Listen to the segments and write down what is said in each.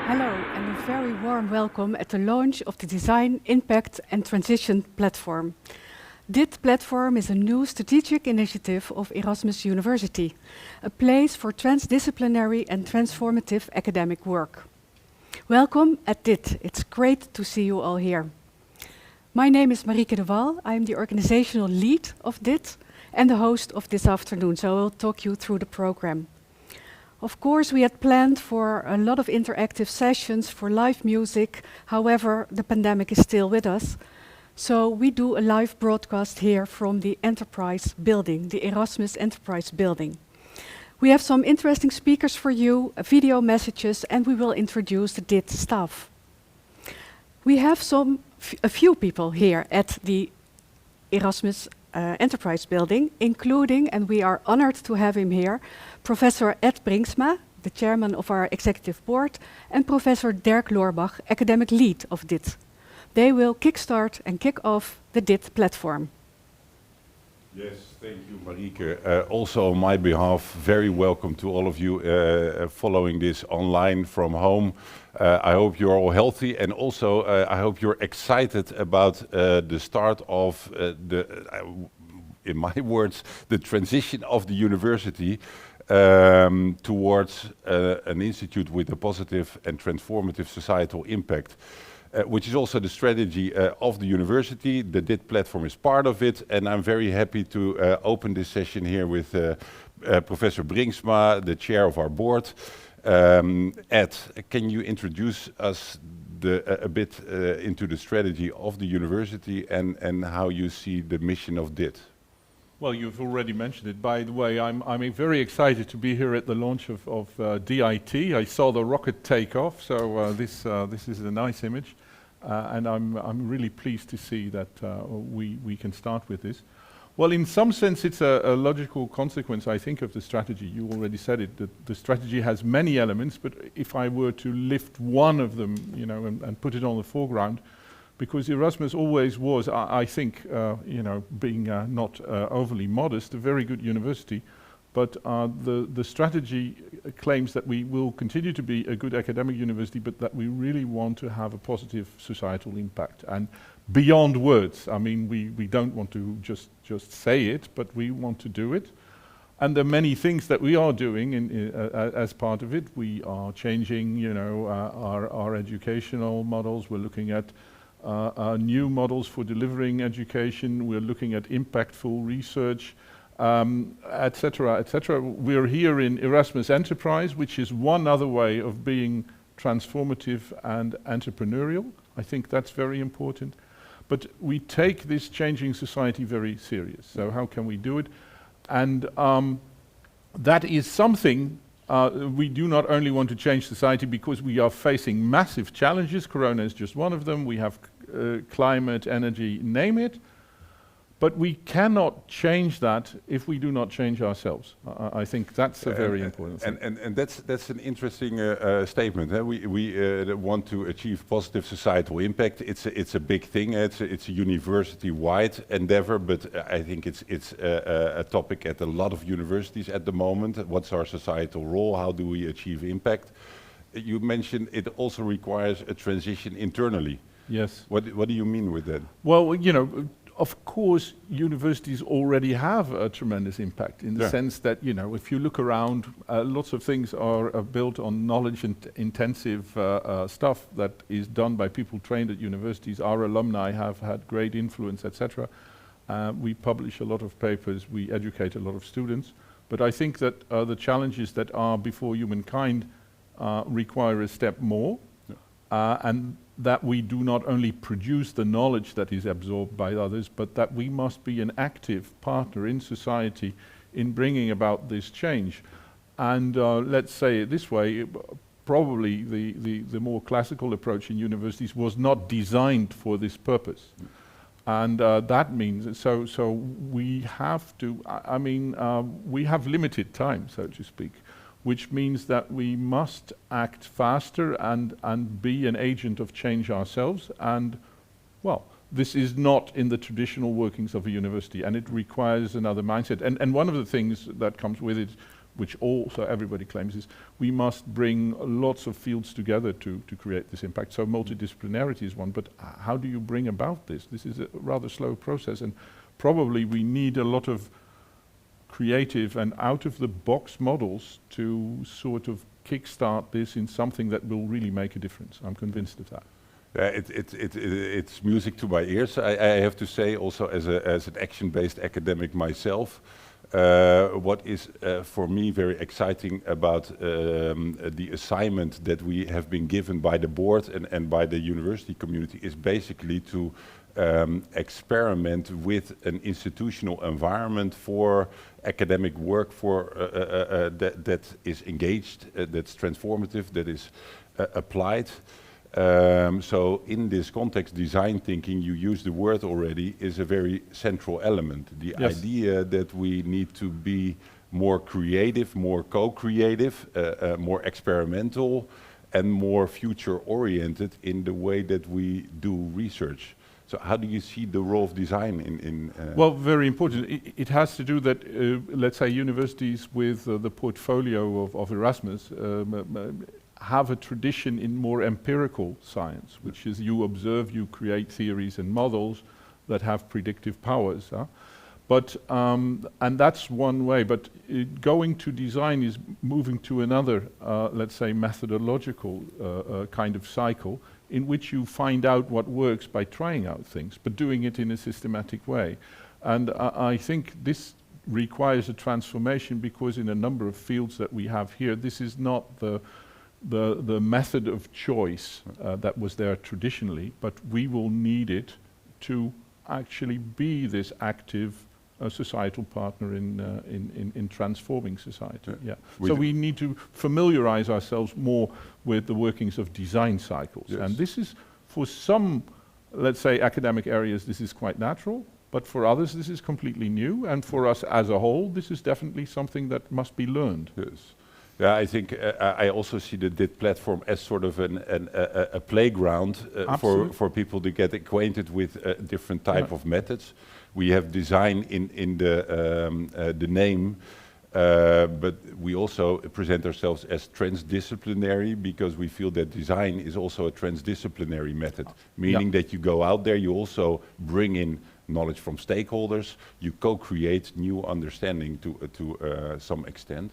Hello and a very warm welcome at the launch of the Design, Impact and Transition platform. DIT platform is a new strategic initiative of Erasmus University, a place for transdisciplinary and transformative academic work. Welcome at DIT. It's great to see you all here. My name is Marieke de Waal. I'm the organizational lead of DIT and the host of this afternoon, so I'll talk you through the program. Of course, we had planned for a lot of interactive sessions, for live music. However, the pandemic is still with us. So we do a live broadcast here from the Enterprise building, the Erasmus Enterprise building. We have some interesting speakers for you, video messages, and we will introduce the DIT staff. We have a few people here at the Erasmus Enterprise building, including, and we are honored to have him here, Professor Ed Bringsma, the chairman of our executive board, and Professor Dirk Loorbach, academic lead of DIT. They will kickstart and kick off the DIT platform. Yes, thank you, Marieke. Also on my behalf, very welcome to all of you following this online from home. I hope you're all healthy, and also I hope you're excited about the start of in my words, the transition of the university towards an institute with a positive and transformative societal impact. Which is also the strategy of the university. The DIT platform is part of it, and I'm very happy to open this session here with Professor Bringsma, the chair of our board. Ed, can you introduce us a bit into the strategy of the university and how you see the mission of DIT? Well, you've already mentioned it. By the way, I'm very excited to be here at the launch of DIT. I saw the rocket take off, so this is a nice image. And I'm really pleased to see that we can start with this. Well, in some sense, it's a logical consequence, I think, of the strategy. You already said it, that the strategy has many elements, but if I were to lift one of them, you know, and put it on the foreground, because Erasmus always was, I think, you know, being not overly modest, a very good university, but the strategy claims that we will continue to be a good academic university, but that we really want to have a positive societal impact. And beyond words, I mean, we don't want to just say it, but we want to do it. And there are many things that we are doing as part of it. We are changing, you know, our educational models. We're looking at new models for delivering education. We're looking at impactful research. Etc., etc. We're here in Erasmus Enterprise, which is one other way of being transformative and entrepreneurial. I think that's very important. But we take this changing society very serious. So how can we do it? And that is something we do not only want to change society because we are facing massive challenges. Corona is just one of them. We have climate, energy, name it. But we cannot change that if we do not change ourselves. I think that's a very important thing. And that's an interesting statement. We want to achieve positive societal impact. It's a big thing. It's a university-wide endeavor, but I think it's a topic at a lot of universities at the moment. What's our societal role? How do we achieve impact? You mentioned it also requires a transition internally. Yes. What do you mean with that? Well, you know, of course, universities already have a tremendous impact in the sense that, you know, if you look around, lots of things are built on knowledge and intensive stuff that is done by people trained at universities. Our alumni have had great influence, etc. We publish a lot of papers, we educate a lot of students. But I think that the challenges that are before humankind require a step more. And that we do not only produce the knowledge that is absorbed by others, but that we must be an active partner in society in bringing about this change. And let's say it this way, probably the more classical approach in universities was not designed for this purpose. And that means, so we have to, we have limited time, so to speak. which means that we must act faster and be an agent of change ourselves. And, well, this is not in the traditional workings of a university, and it requires another mindset. And one of the things that comes with it, which also everybody claims, is we must bring lots of fields together to create this impact. So multidisciplinarity is one, but how do you bring about this? This is a rather slow process, and probably we need a lot of creative and out-of-the-box models to sort of kickstart this in something that will really make a difference. I'm convinced of that. It's music to my ears. I have to say, also as an action-based academic myself, what is for me very exciting about the assignment that we have been given by the board and by the university community is basically to experiment with an institutional environment for academic work that is engaged, that's transformative, that is applied. So in this context, design thinking, you use the word already, is a very central element. The idea that we need to be more creative, more co-creative, more experimental, and more future-oriented in the way that we do research. So how do you see the role of design in Well, very important. It has to do that, let's say, universities with the portfolio of Erasmus have a tradition in more empirical science, which is you observe, you create theories and models that have predictive powers. But and that's one way, but going to design is moving to another, let's say, methodological kind of cycle in which you find out what works by trying out things, but doing it in a systematic way. And I think this requires a transformation, because in a number of fields that we have here, this is not the method of choice that was there traditionally, but we will need it to actually be this active societal partner in transforming society. Yeah. So we need to familiarize ourselves more with the workings of design cycles. Yes. And this is, for some, let's say, academic areas, this is quite natural, but for others this is completely new, and for us as a whole, this is definitely something that must be learned. Yes. Yeah, I think I also see the DIT platform as sort of a playground for people to get acquainted with different type of methods. We have design in the name, but we also present ourselves as transdisciplinary, because we feel that design is also a transdisciplinary method, meaning that you go out there, you also bring in knowledge from stakeholders, you co-create new understanding to some extent.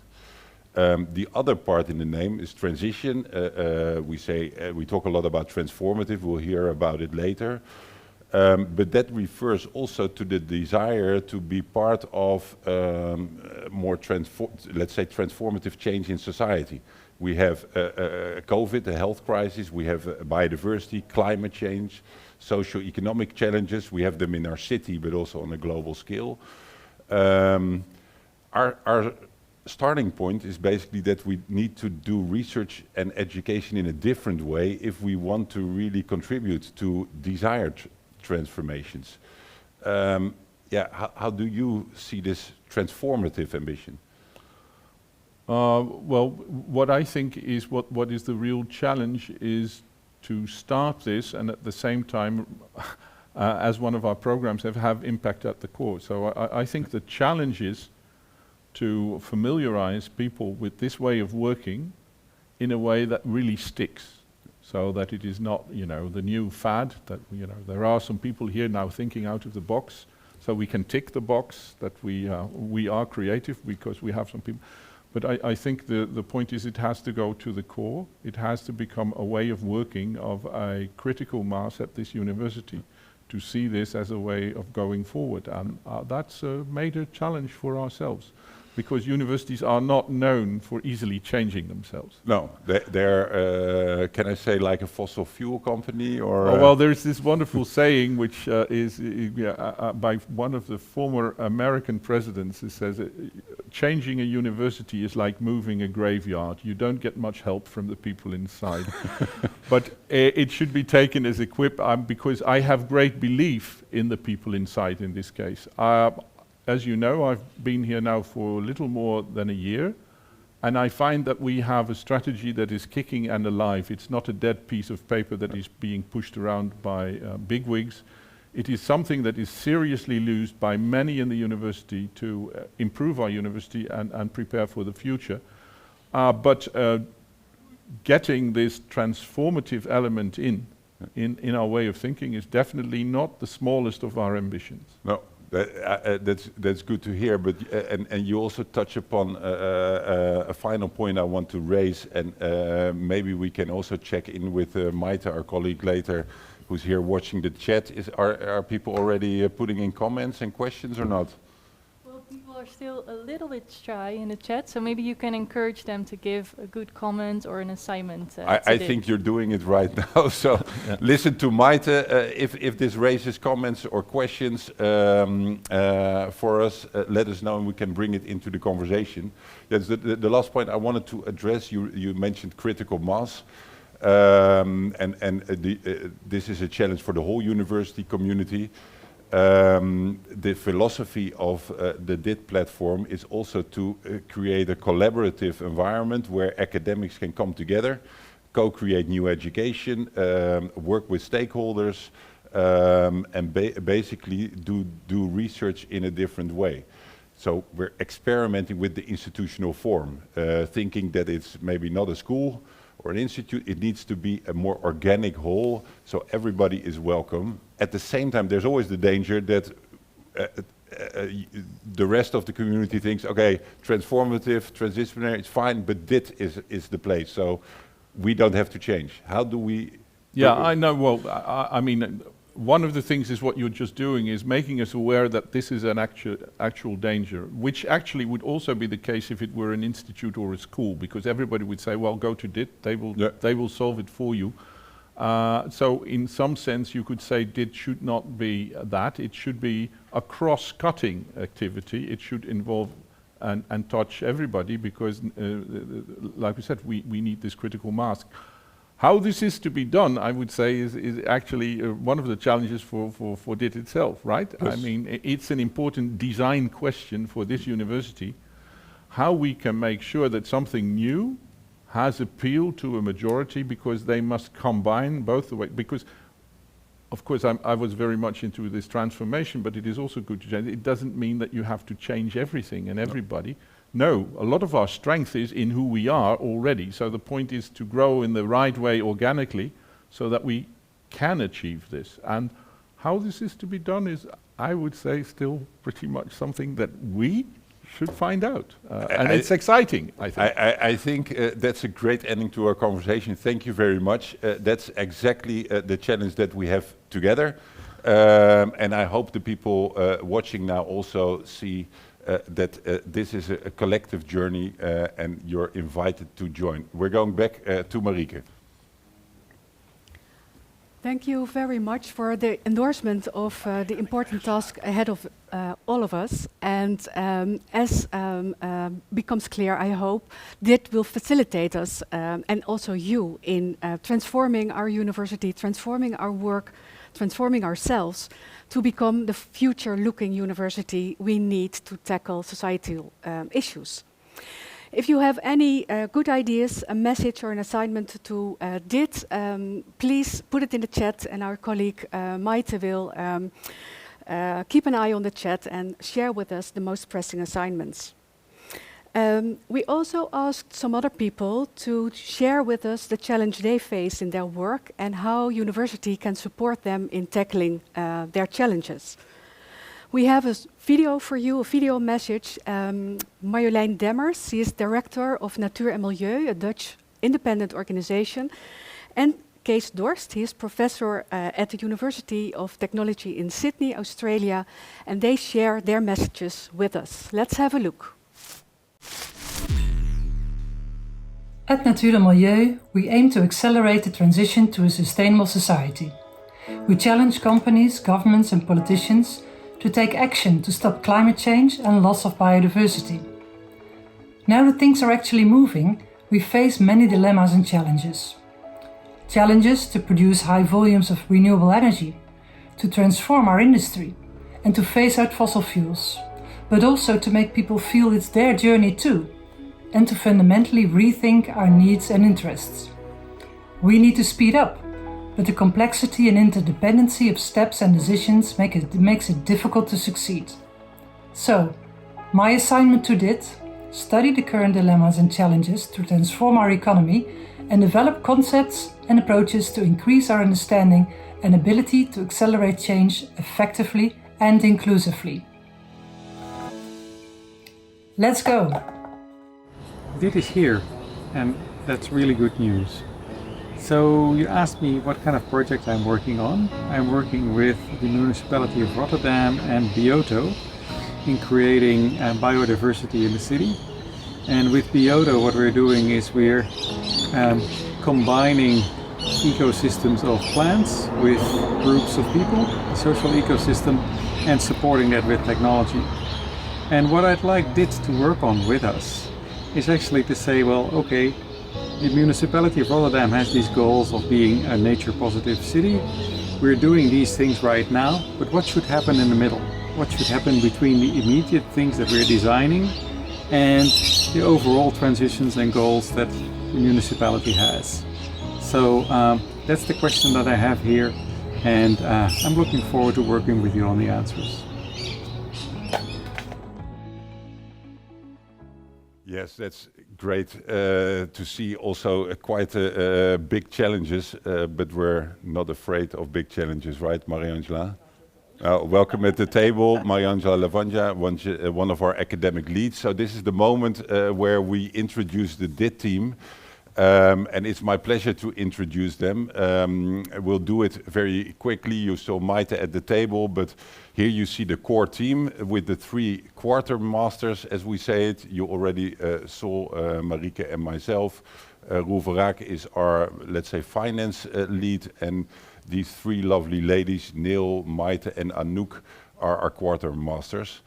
The other part in the name is transition. We talk a lot about transformative, we'll hear about it later. But that refers also to the desire to be part of more let's say transformative change in society. We have COVID, a health crisis, we have biodiversity, climate change, socio-economic challenges, we have them in our city but also on a global scale. Our starting point is basically that we need to do research and education in a different way if we want to really contribute to desired transformations. How do you see this transformative ambition? Well, what I think is what is the real challenge is to start this, and at the same time, as one of our programs, have impact at the core. So I think the challenge is to familiarize people with this way of working in a way that really sticks, so that it is not, the new fad, that, there are some people here now thinking out of the box, so we can tick the box that we are creative because we have some people. But I think the point is, it has to go to the core. It has to become a way of working of a critical mass at this university to see this as a way of going forward. And that's a major challenge for ourselves, because universities are not known for easily changing themselves. No, they're can I say, like a fossil fuel company, or? Well, there's this wonderful saying which is by one of the former American presidents. It says, changing a university is like moving a graveyard. You don't get much help from the people inside. But it should be taken as because I have great belief in the people inside in this case. As you know, I've been here now for a little more than a year, And I find that we have a strategy that is kicking and alive. It's not a dead piece of paper that is being pushed around by bigwigs. It is something that is seriously used by many in the university to improve our university and prepare for the future. But getting this transformative element in our way of thinking is definitely not the smallest of our ambitions. No, that's good to hear. But and you also touch upon a final point I want to raise, and maybe we can also check in with Maite, our colleague, later, who's here watching the chat. Are people already putting in comments and questions or not? Well, people are still a little bit shy in the chat, so maybe you can encourage them to give a good comment or an assignment. I think you're doing it right now. So listen to Maite. If this raises comments or questions for us, let us know and we can bring it into the conversation. That's the last point I wanted to address. You mentioned critical mass. This is a challenge for the whole university community. The philosophy of the DIT platform is also to create a collaborative environment where academics can come together, co-create new education, work with stakeholders, and basically do research in a different way. So we're experimenting with the institutional form, thinking that it's maybe not a school or an institute. It needs to be a more organic whole, so everybody is welcome. At the same time, there's always the danger that the rest of the community thinks, okay, transformative, transdisciplinary, it's fine, but DIT is the place, so we don't have to change. How do we... Yeah, I know. Well, I mean, one of the things is what you're just doing is making us aware that this is an actual danger, which actually would also be the case if it were an institute or a school, because everybody would say, well, go to DIT, they will solve it for you. So in some sense you could say DIT should not be that. It should be a cross-cutting activity. It should involve and touch everybody, because like we said, we need this critical mass. How this is to be done, I would say, is actually one of the challenges for DIT itself, right? Yes. I mean, it's an important design question for this university, how we can make sure that something new has appeal to a majority, because they must combine both the way. Because, of course, I was very much into this transformation, but it is also good to change. It doesn't mean that you have to change everything and everybody. No, a lot of our strength is in who we are already. So the point is to grow in the right way organically so that we can achieve this. And how this is to be done is, I would say, still pretty much something that we should find out. And it's exciting, I think. I think that's a great ending to our conversation. Thank you very much. That's exactly the challenge that we have together. And I hope the people watching now also see that this is a collective journey and you're invited to join. We're going back to Marieke. Thank you very much for the endorsement of the important task ahead of all of us. And as becomes clear, I hope, DIT will facilitate us and also you in transforming our university, transforming our work, transforming ourselves to become the future-looking university we need to tackle societal issues. If you have any good ideas, a message or an assignment to DIT, please put it in the chat, and our colleague Maite will keep an eye on the chat and share with us the most pressing assignments. We also asked some other people to share with us the challenge they face in their work and how university can support them in tackling their challenges. We have a video for you, a video message. Marjolein Demmers, she is director of Natuur en Milieu, a Dutch independent organization. And Kees Dorst, he is professor at the University of Technology in Sydney, Australia. And they share their messages with us. Let's have a look. At Natuur en Milieu, we aim to accelerate the transition to a sustainable society. We challenge companies, governments and politicians to take action to stop climate change and loss of biodiversity. Now that things are actually moving, we face many dilemmas and challenges. Challenges to produce high volumes of renewable energy, to transform our industry, and to phase out fossil fuels, but also to make people feel it's their journey too. and to fundamentally rethink our needs and interests. We need to speed up, but the complexity and interdependency of steps and decisions makes it difficult to succeed. So, my assignment to DIT: study the current dilemmas and challenges to transform our economy and develop concepts and approaches to increase our understanding and ability to accelerate change effectively and inclusively. Let's go! DIT is here, and that's really good news. So you asked me what kind of project I'm working on. I'm working with the Municipality of Rotterdam and Bioto in creating biodiversity in the city. And with Bioto, what we're doing is we're combining ecosystems of plants with groups of people, a social ecosystem, and supporting that with technology. And what I'd like DIT to work on with us is actually to say, well, okay, the Municipality of Rotterdam has these goals of being a nature-positive city. We're doing these things right now, but what should happen in the middle? What should happen between the immediate things that we're designing and the overall transitions and goals that the municipality has? So that's the question that I have here, and I'm looking forward to working with you on the answers. Yes, that's great to see also quite big challenges, but we're not afraid of big challenges, right, Mariangela? Welcome at the table, Mariangela Lavanja, one of our academic leads. So this is the moment where we introduce the DIT team. And it's my pleasure to introduce them. We'll do it very quickly. You saw Maite at the table, but here you see the core team with the 3 quartermasters, as we say it. You already saw Marieke and myself. Roel Verraak is our, let's say, finance lead, and these 3 lovely ladies, Neil, Maite and Anouk, are our quartermasters.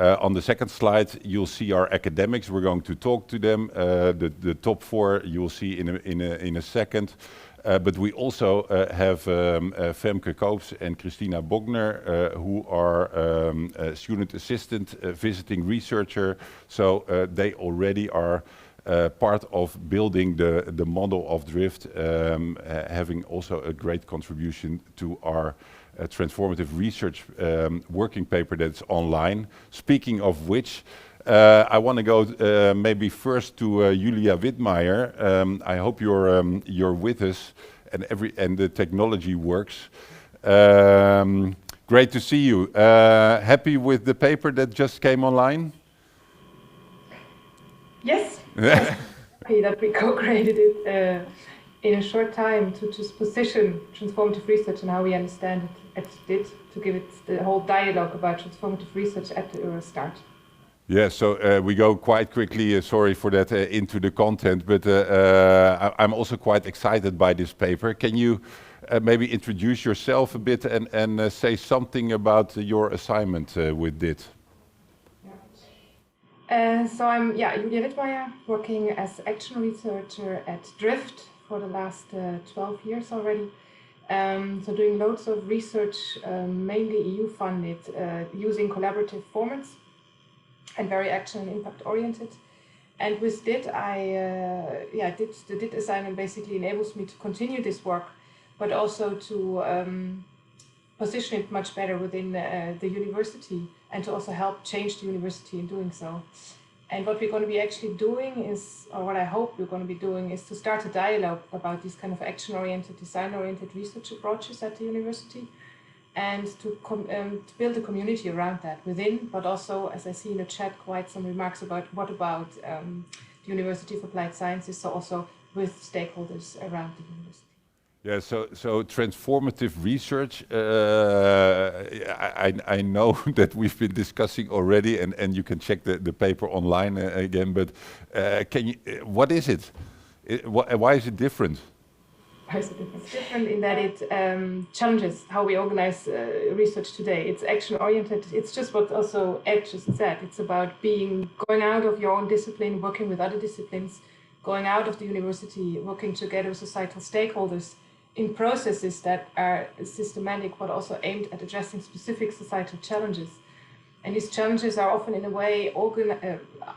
On the second slide, you'll see our academics. We're going to talk to them. The top 4 you'll see in a second. But we also have Femke Koops and Christina Bogner, who are student assistant, visiting researcher. So they already are part of building the model of drift, having also a great contribution to our transformative research working paper that's online. Speaking of which, I want to go maybe first to Julia Wittmeier. I hope you're with us and the technology works. Great to see you. Happy with the paper that just came online? Yes. Happy that we co-created it in a short time to just position transformative research and how we understand it at DIT, to give it the whole dialogue about transformative research at the Eurostart. Yeah, so we go quite quickly, sorry for that, into the content, but I'm also quite excited by this paper. Can you maybe introduce yourself a bit and say something about your assignment with DIT? So I'm Julia Wittmeier, working as action researcher at DRIFT for the last 12 years already. So doing loads of research, mainly EU funded, using collaborative formats and very action and impact oriented. And with DIT, the DIT assignment basically enables me to continue this work, but also to position it much better within the university and to also help change the university in doing so. And what we're going to be actually doing is, or what I hope we're going to be doing, is to start a dialogue about these kind of action-oriented, design-oriented research approaches at the university, and to build a community around that within, but also, as I see in the chat, quite some remarks about what about the University of Applied Sciences, so also with stakeholders around the university. Yeah, so transformative research, I know that we've been discussing already, and you can check the paper online again, but what is it? Why is it different? Why is it different? It's different in that it challenges how we organize research today. It's action-oriented. It's just what also Ed just said. It's about going out of your own discipline, working with other disciplines, going out of the university, working together with societal stakeholders in processes that are systematic but also aimed at addressing specific societal challenges. And these challenges are often in a way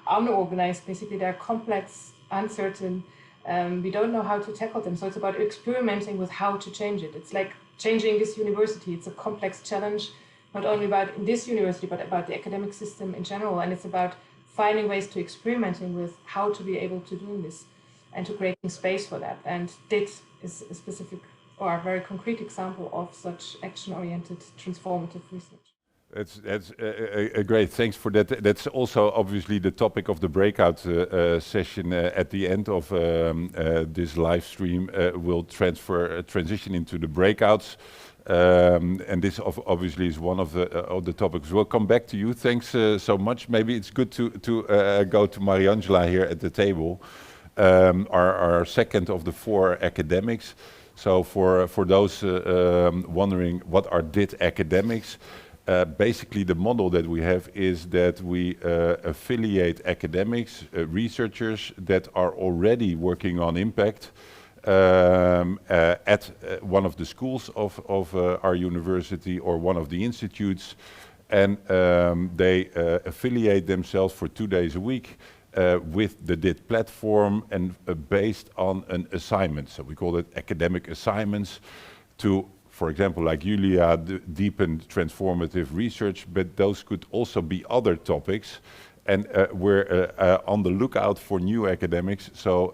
unorganized. Basically, they're complex, uncertain. We don't know how to tackle them. So it's about experimenting with how to change it. It's like changing this university. It's a complex challenge, not only about this university, but about the academic system in general. And it's about finding ways to experimenting with how to be able to do this and to creating space for that. And DIT is a specific or a very concrete example of such action-oriented transformative research. That's great. Thanks for that. That's also obviously the topic of the breakout session at the end of this live stream. We'll transition into the breakouts. And this obviously is one of the topics. We'll come back to you. Thanks so much. Maybe it's good to go to Mariangela here at the table, our second of the 4 academics. So for those wondering what are DIT academics, basically the model that we have is that we affiliate academics, researchers that are already working on impact at one of the schools of our university or one of the institutes, and they affiliate themselves for 2 days a week with the DIT platform and based on an assignment. So we call it academic assignments to, for example, like Julia, deepen transformative research, but those could also be other topics. And we're on the lookout for new academics, so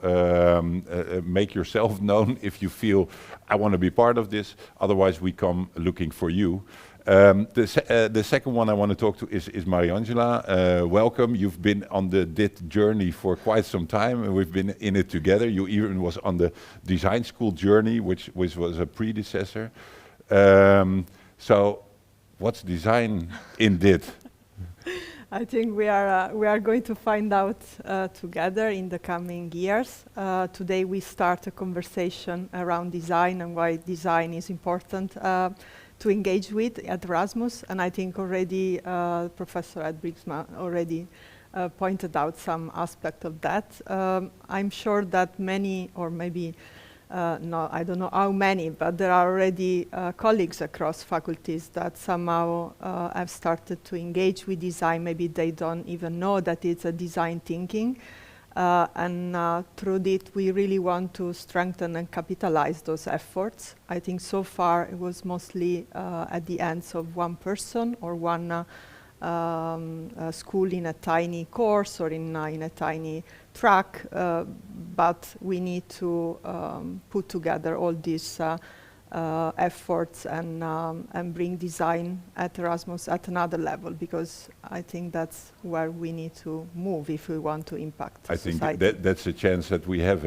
make yourself known if you feel, I want to be part of this, otherwise we come looking for you. The second one I want to talk to is Mariangela. Welcome. You've been on the DIT journey for quite some time, and we've been in it together. You even was on the design school journey, which was a predecessor. So what's design in DIT? I think we are going to find out together in the coming years. Today we start a conversation around design and why design is important to engage with at Erasmus, and I think already Professor Ed Briggsma already pointed out some aspect of that. I'm sure that many, or maybe no, I don't know how many, but there are already colleagues across faculties that somehow have started to engage with design. Maybe they don't even know that it's a design thinking. And through it, we really want to strengthen and capitalize those efforts. I think so far it was mostly at the hands of one person or one school in a tiny course or in a tiny track, but we need to put together all these efforts and bring design at Erasmus at another level, because I think that's where we need to move if we want to impact society. I think that's a chance that we have.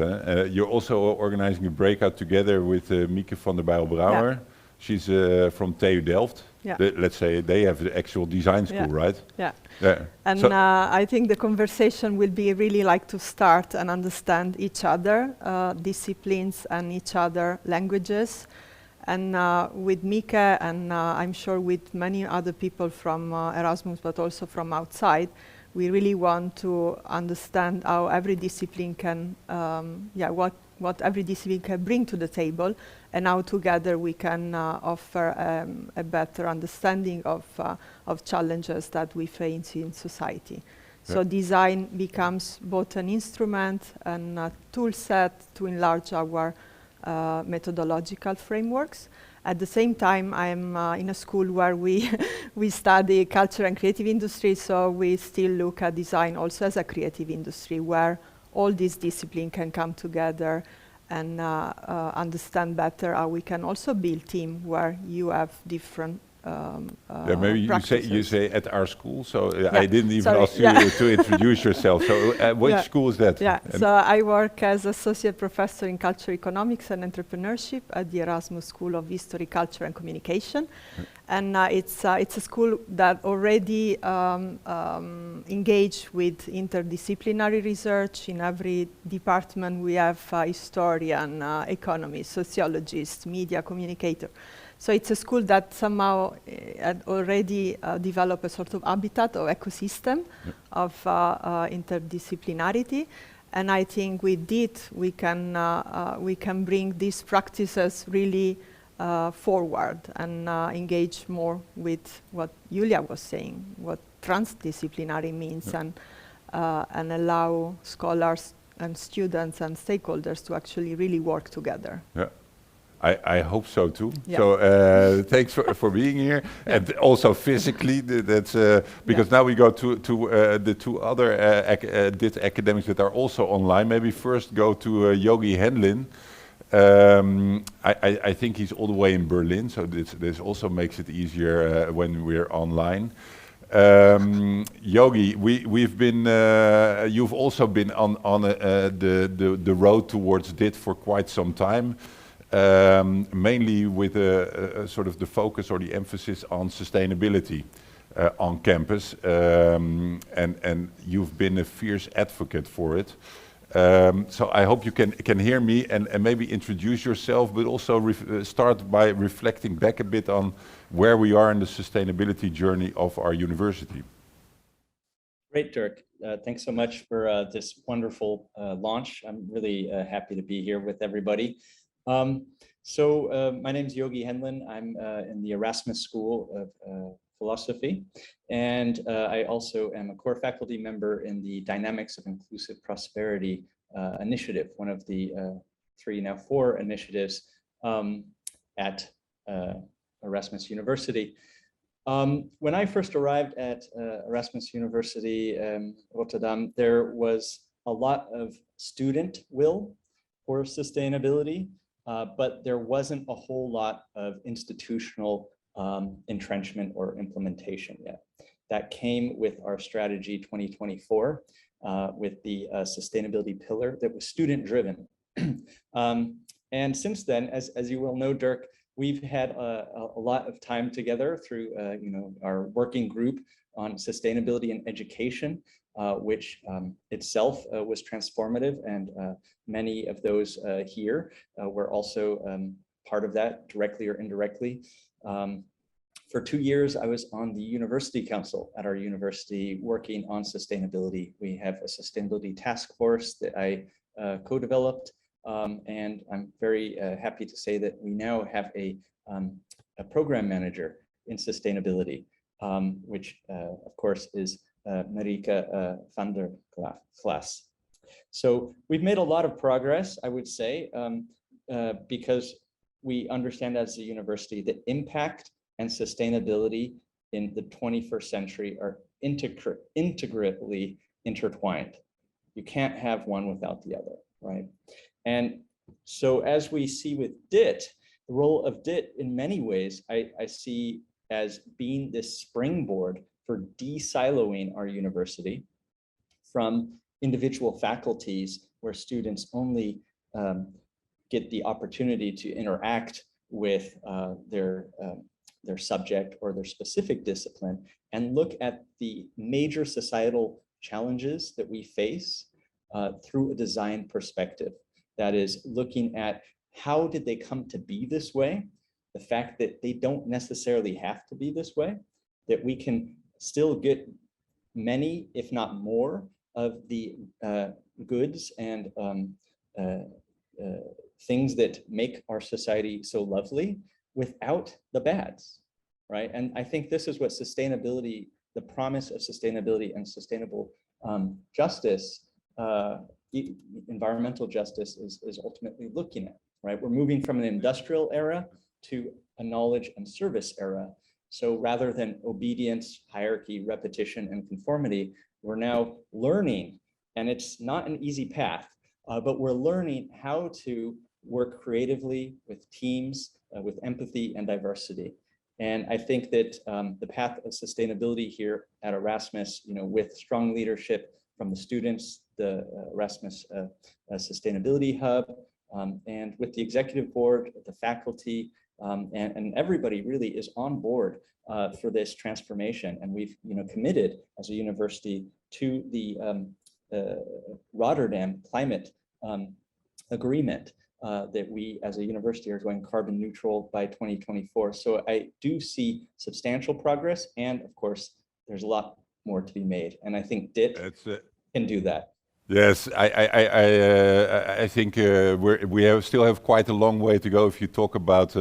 You're also organizing a breakout together with Mieke van der Bijl-Brouwer. Yeah. She's from TU Delft. Yeah. Let's say they have the actual design school, right? Yeah. Yeah. And so I think the conversation will be really like to start and understand each other disciplines and each other languages. And with Mieke and I'm sure with many other people from Erasmus, but also from outside, we really want to understand how every discipline can, what every discipline can bring to the table, and how together we can offer a better understanding of challenges that we face in society. Yeah. So design becomes both an instrument and a tool set to enlarge our methodological frameworks. At the same time, I'm in a school where we study culture and creative industry, so we still look at design also as a creative industry where all these disciplines can come together and understand better how we can also build team where you have different maybe you say at our school, so I didn't even ask you to introduce yourself. So which school is that? Yeah, so I work as associate professor in culture economics and entrepreneurship at the Erasmus School of History, Culture and Communication. And it's a school that already engage with interdisciplinary research. In every department we have historian, economist, sociologist, media communicator. So it's a school that somehow had already developed a sort of habitat or ecosystem of interdisciplinarity. And I think with it, we can bring these practices really forward and engage more with what Julia was saying, what transdisciplinary means and allow scholars and students and stakeholders to actually really work together. Yeah. I hope so too. Yeah. So thanks for being here, and also physically. That's because now we go to the two other DIT academics that are also online. Maybe first go to Yogi Henlin. I think he's all the way in Berlin, so this also makes it easier when we're online. Yogi, we've been. You've also been on the road towards DIT for quite some time. Mainly with a sort of the focus or the emphasis on sustainability on campus, and you've been a fierce advocate for it. So I hope you can hear me and maybe introduce yourself, but also start by reflecting back a bit on where we are in the sustainability journey of our university. Great, Dirk. Thanks so much for this wonderful launch. I'm really happy to be here with everybody. My name is Yogi Henlin. I'm in the Erasmus School of Philosophy, and I also am a core faculty member in the Dynamics of Inclusive Prosperity initiative, one of the 3, now 4 initiatives at Erasmus University. When I first arrived at Erasmus University Rotterdam, there was a lot of student will for sustainability. But there wasn't a whole lot of institutional entrenchment or implementation yet. That came with our strategy 2024, with the sustainability pillar that was student driven. And since then, as you well know, Dirk, we've had a lot of time together through our working group on sustainability and education, which itself was transformative, and many of those here were also part of that, directly or indirectly. For 2 years, I was on the university council at our university working on sustainability. We have a sustainability task force that I co-developed, and I'm very happy to say that we now have a program manager in sustainability, which of course is Marika van der Klaas. So we've made a lot of progress, I would say, because we understand as a university that impact and sustainability in the 21st century are integrally intertwined. You can't have one without the other, right? And so as we see with DIT, the role of DIT in many ways, I see as being this springboard for de-siloing our university from individual faculties where students only get the opportunity to interact with their subject or their specific discipline, and look at the major societal challenges that we face through a design perspective. That is, looking at how did they come to be this way, the fact that they don't necessarily have to be this way, that we can still get many, if not more, of the goods and things that make our society so lovely without the bads, right? And I think this is what sustainability, the promise of sustainability and sustainable justice, environmental justice is ultimately looking at, right? We're moving from an industrial era to a knowledge and service era. So rather than obedience, hierarchy, repetition, and conformity, we're now learning, and it's not an easy path, but we're learning how to work creatively with teams, with empathy and diversity. And I think that the path of sustainability here at Erasmus, with strong leadership from the students, the Erasmus Sustainability Hub, and with the executive board, the faculty, and everybody really is on board for this transformation. And we've committed as a university to the Rotterdam climate agreement that we as a university are going carbon neutral by 2024. So I do see substantial progress, and of course, there's a lot more to be made. And I think DIT can do that. Yes, I think we still have quite a long way to go if you talk about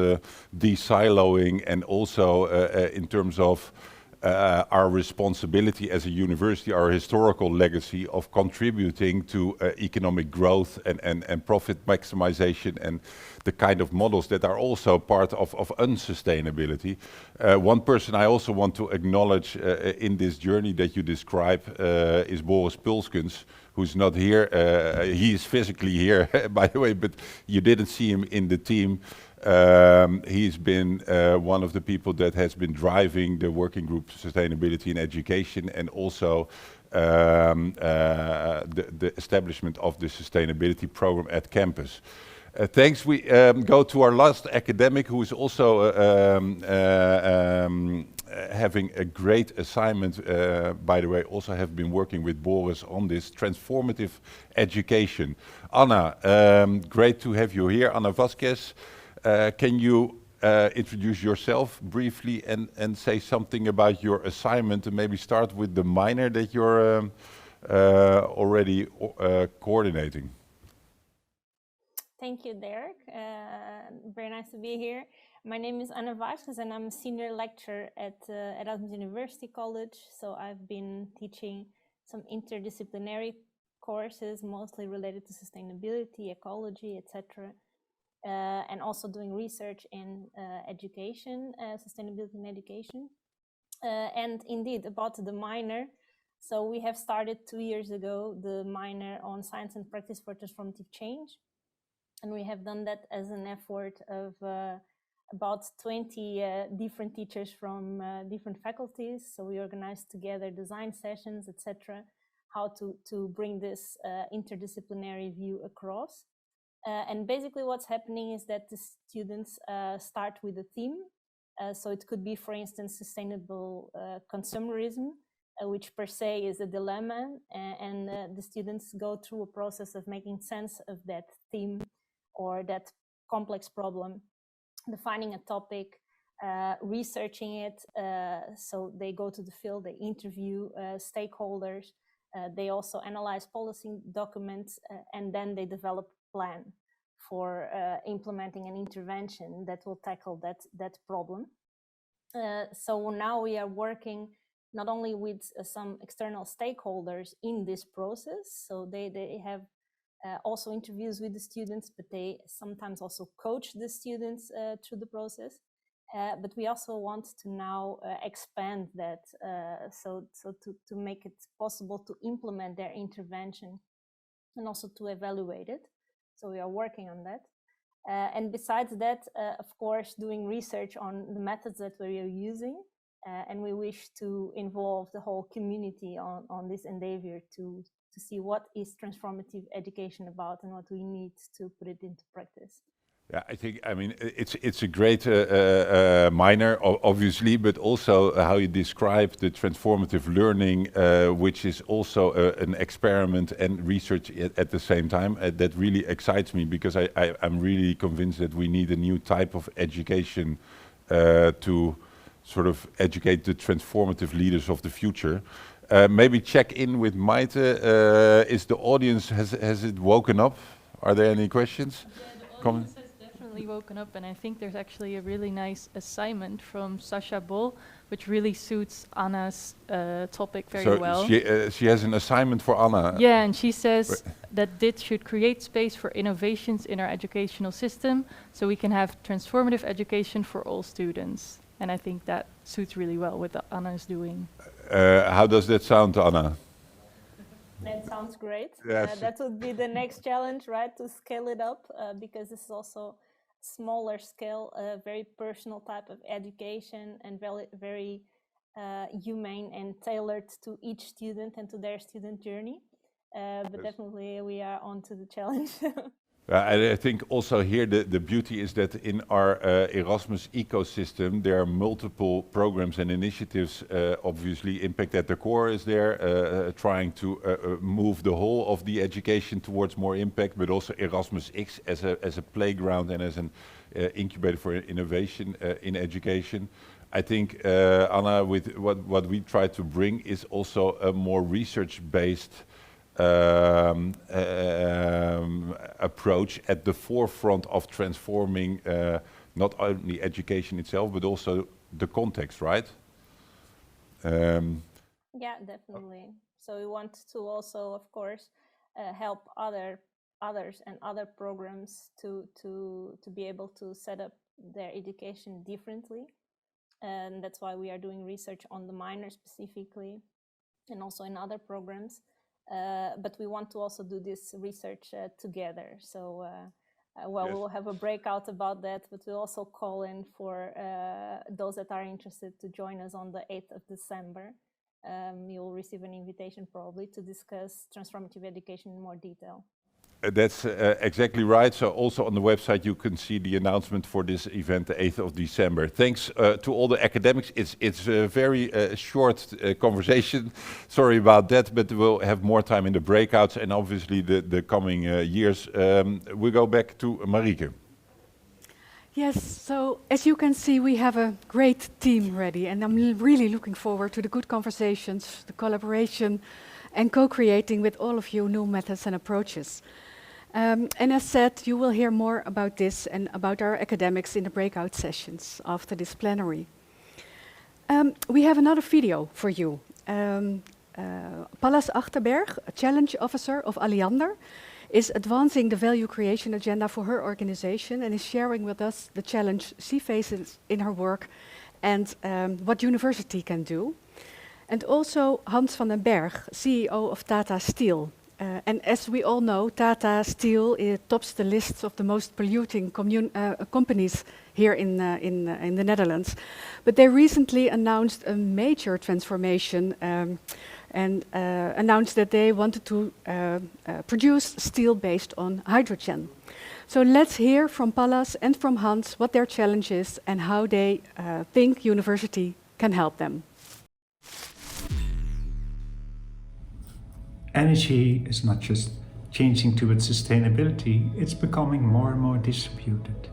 de-siloing, and also in terms of our responsibility as a university, our historical legacy of contributing to economic growth and profit maximization and the kind of models that are also part of unsustainability. One person I also want to acknowledge in this journey that you describe is Boris Pulskens, who's not here. He is physically here, by the way, but you didn't see him in the team. He's been one of the people that has been driving the working group Sustainability in Education and also the establishment of the sustainability program at campus. Thanks. We go to our last academic who is also having a great assignment, by the way, also have been working with Boris on this transformative education. Anna, great to have you here. Anna Vasquez. Can you introduce yourself briefly and say something about your assignment, and maybe start with the minor that you're already coordinating? Thank you, Derek. Very nice to be here. My name is Anna Vasquez and I'm a senior lecturer at Erasmus University College. So I've been teaching some interdisciplinary courses, mostly related to sustainability, ecology, etc. And also doing research in education, sustainability in education. And indeed, about the minor, so we have started 2 years ago the minor on Science and Practice for Transformative Change. And we have done that as an effort of about 20 different teachers from different faculties. So we organized together design sessions, etc., how to bring this interdisciplinary view across. And basically what's happening is that the students start with a theme. So it could be, for instance, sustainable consumerism, which per se is a dilemma. And the students go through a process of making sense of that theme or that complex problem, defining a topic, researching it. So they go to the field, they interview stakeholders, they also analyze policy documents, and then they develop a plan for implementing an intervention that will tackle that problem. So now we are working not only with some external stakeholders in this process, so they have also interviews with the students, but they sometimes also coach the students through the process. But we also want to now expand that, so to make it possible to implement their intervention and also to evaluate it. So we are working on that. And besides that, of course, doing research on the methods that we are using. And we wish to involve the whole community on this endeavor to see what is transformative education about and what we need to put it into practice. Yeah, I mean, it's a great minor, obviously, but also how you describe the transformative learning, which is also an experiment and research at the same time. That really excites me because I'm really convinced that we need a new type of education to sort of educate the transformative leaders of the future. Maybe check in with Maite. Is the audience, has it woken up? Are there any questions? Yeah, the audience has definitely woken up, and I think there's actually a really nice assignment from Sasha Bol, which really suits Anna's topic very well. She has an assignment for Anna. Yeah, and she says that DIT should create space for innovations in our educational system so we can have transformative education for all students. And I think that suits really well with what Anna is doing. How does that sound, Anna? That sounds great. Yes. That would be the next challenge, right? To scale it up, because this is also smaller scale, very personal type of education and very humane and tailored to each student and to their student journey. But definitely we are on to the challenge. I think also here the beauty is that in our Erasmus ecosystem there are multiple programs and initiatives. Obviously, Impact at the Core is there, trying to move the whole of the education towards more impact, but also Erasmus X as a playground and as an incubator for innovation in education. I think, Anna, with what we try to bring is also a more research-based approach at the forefront of transforming not only education itself, but also the context, right? Yeah, definitely. So we want to also, of course, help others and other programs to be able to set up their education differently. And that's why we are doing research on the minor specifically, and also in other programs. But we want to also do this research together. So, well, Yes. we will have a breakout about that, but we'll also call in for those that are interested to join us on the 8th of December. You'll receive an invitation probably to discuss transformative education in more detail. That's exactly right. So also on the website you can see the announcement for this event, the 8th of December. Thanks to all the academics. It's a very short conversation. Sorry about that, but we'll have more time in the breakouts and obviously the coming years. We go back to Marieke. Yes, so as you can see, we have a great team ready, and I'm really looking forward to the good conversations, the collaboration, and co-creating with all of you new methods and approaches. And as said, you will hear more about this and about our academics in the breakout sessions after this plenary. We have another video for you. Pallas Achterberg, a challenge officer of Alliander, is advancing the value creation agenda for her organization and is sharing with us the challenge she faces in her work and what university can do. And also Hans van den Berg, CEO of Tata Steel. And as we all know, Tata Steel tops the list of the most polluting companies here in the Netherlands. But they recently announced a major transformation and announced that they wanted to produce steel based on hydrogen. So let's hear from Pallas and from Hans what their challenge is and how they think university can help them. Energy is not just changing towards sustainability, it's becoming more and more distributed.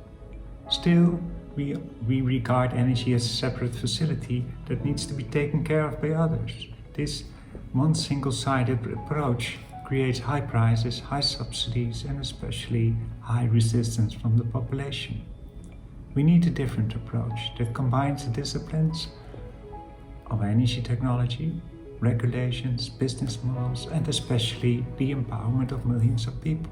Still, we regard energy as a separate facility that needs to be taken care of by others. This one single-sided approach creates high prices, high subsidies, and especially high resistance from the population. We need a different approach that combines the disciplines of energy technology, regulations, business models, and especially the empowerment of millions of people.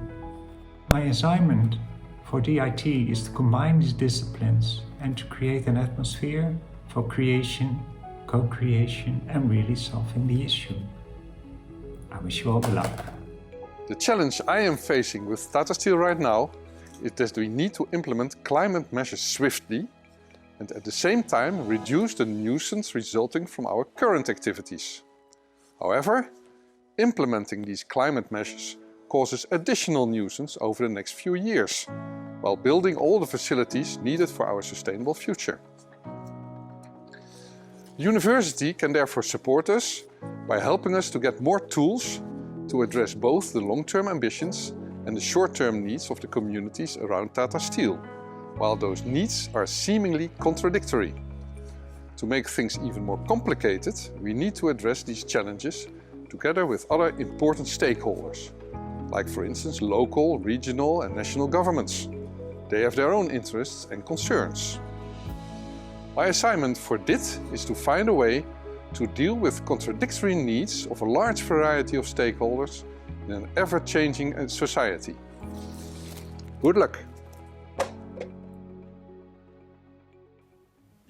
My assignment for DIT is to combine these disciplines and to create an atmosphere for creation, co-creation, and really solving the issue. I wish you all the luck. The challenge I am facing with Tata Steel right now is that we need to implement climate measures swiftly and at the same time reduce the nuisance resulting from our current activities. However, implementing these climate measures causes additional nuisance over the next few years, while building all the facilities needed for our sustainable future. The university can therefore support us by helping us to get more tools to address both the long-term ambitions and the short-term needs of the communities around Tata Steel, while those needs are seemingly contradictory. To make things even more complicated, we need to address these challenges together with other important stakeholders, like for instance local, regional and national governments. They have their own interests and concerns. My assignment for DIT is to find a way to deal with contradictory needs of a large variety of stakeholders in an ever-changing society. Good luck!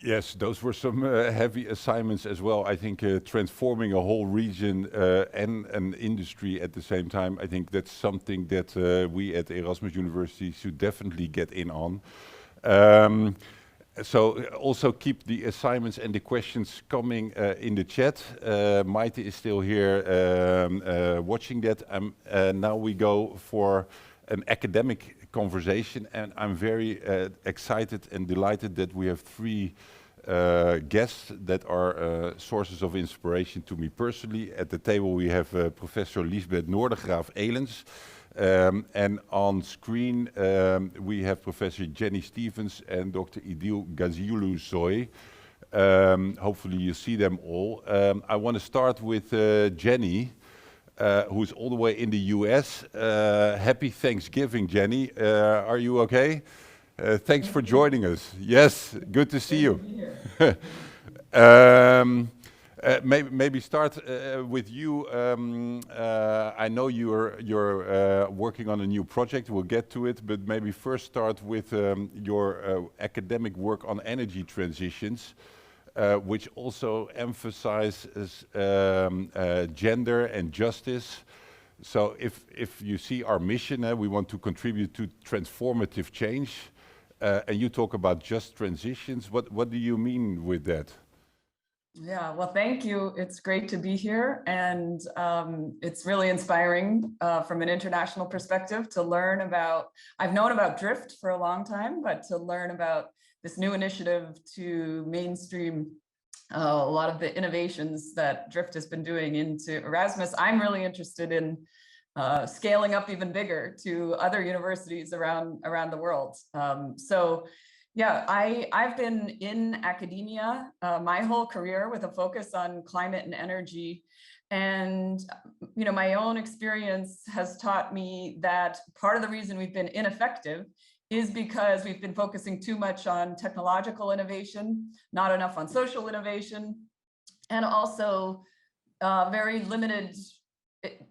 Yes, those were some heavy assignments as well. I think transforming a whole region and an industry at the same time, I think that's something that we at Erasmus University should definitely get in on. So also keep the assignments and the questions coming in the chat. Maite is still here watching that. Now we go for an academic conversation, and I'm very excited and delighted that we have three guests that are sources of inspiration to me personally. At the table we have Professor Liesbeth Noordegraaf-Elens, and on screen we have Professor Jenny Stevens and Dr. Idil Gaziulu-Soy. Hopefully you see them all. I want to start with Jenny, who's all the way in the US. Happy Thanksgiving, Jenny. Are you okay? Thanks for joining us. Yes, good to see you. maybe start with you. I know you're working on a new project. We'll get to it, but maybe first start with your academic work on energy transitions, which also emphasizes gender and justice. So if you see our mission, we want to contribute to transformative change, and you talk about just transitions. What do you mean with that? Yeah, well, thank you. It's great to be here, and it's really inspiring from an international perspective to learn about, I've known about DRIFT for a long time, but to learn about this new initiative to mainstream a lot of the innovations that DRIFT has been doing into Erasmus. I'm really interested in scaling up even bigger to other universities around the world. Yeah, I've been in academia my whole career with a focus on climate and energy. And, you know, my own experience has taught me that part of the reason we've been ineffective is because we've been focusing too much on technological innovation, not enough on social innovation, and also very limited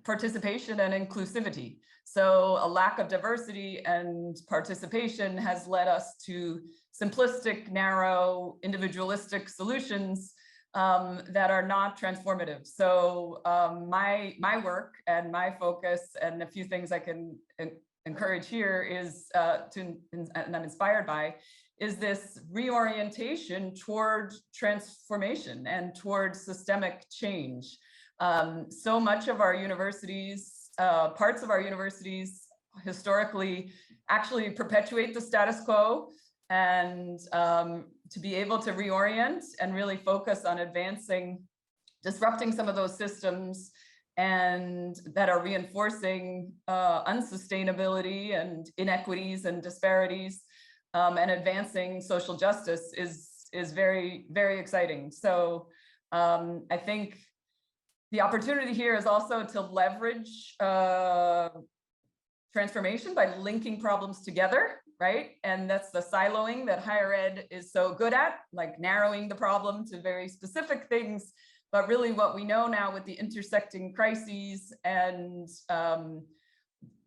participation and inclusivity. So a lack of diversity and participation has led us to simplistic, narrow, individualistic solutions that are not transformative. So my work and my focus, and a few things I can encourage here is, and I'm inspired by, is this reorientation toward transformation and toward systemic change. So much of our universities, parts of our universities historically actually perpetuate the status quo, and to be able to reorient and really focus on advancing, disrupting some of those systems and that are reinforcing unsustainability and inequities and disparities, and advancing social justice is very, very exciting. So I think the opportunity here is also to leverage transformation by linking problems together, right? And that's the siloing that higher ed is so good at, like narrowing the problem to very specific things. But really what we know now with the intersecting crises and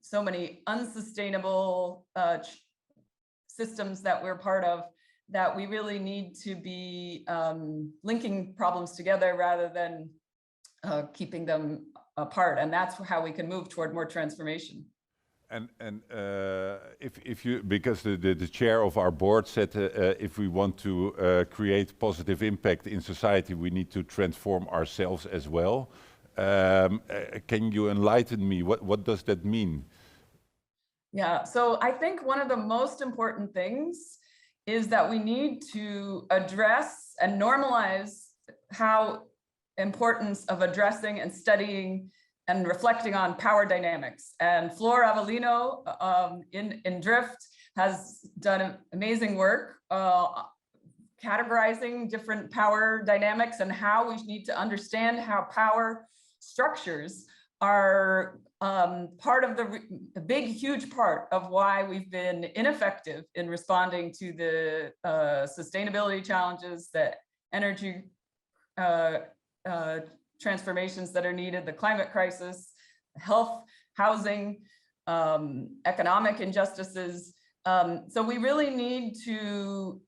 so many unsustainable systems that we're part of, that we really need to be linking problems together rather than keeping them apart. And that's how we can move toward more transformation. And if you, because the chair of our board said if we want to create positive impact in society, we need to transform ourselves as well. Can you enlighten me? What does that mean? Yeah, so I think one of the most important things is that we need to address and normalize how importance of addressing and studying and reflecting on power dynamics. And Flor Avellino in DRIFT has done amazing work categorizing different power dynamics and how we need to understand how power structures are part of the big, huge part of why we've been ineffective in responding to the sustainability challenges, the energy transformations that are needed, the climate crisis, health, housing, economic injustices. So we really need to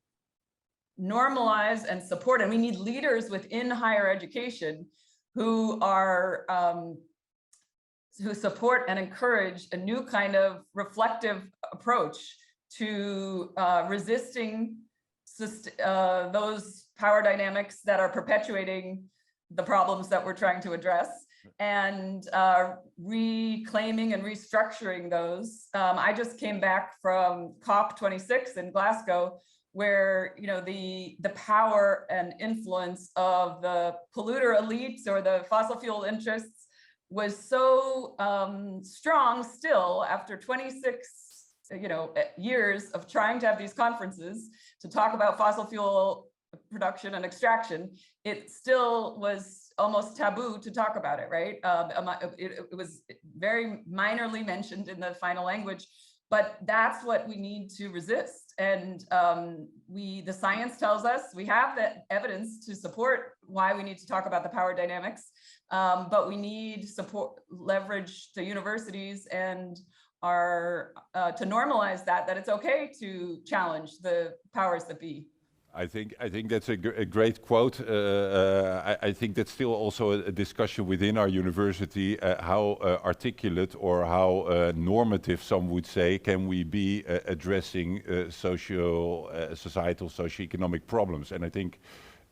normalize and support, and we need leaders within higher education who are who support and encourage a new kind of reflective approach to resisting those power dynamics that are perpetuating the problems that we're trying to address, and reclaiming and restructuring those. I just came back from COP26 in Glasgow, where the power and influence of the polluter elites or the fossil fuel interests was so strong still after 26 years of trying to have these conferences to talk about fossil fuel production and extraction. It still was almost taboo to talk about it, right? It was very minorly mentioned in the final language, but that's what we need to resist. And the science tells us, we have the evidence to support why we need to talk about the power dynamics, but we need support, leverage to universities and to normalize that it's okay to challenge the powers that be. I think that's a great quote. I think that's still also a discussion within our university, how articulate or how normative, some would say, can we be addressing societal, socio-economic problems. And I think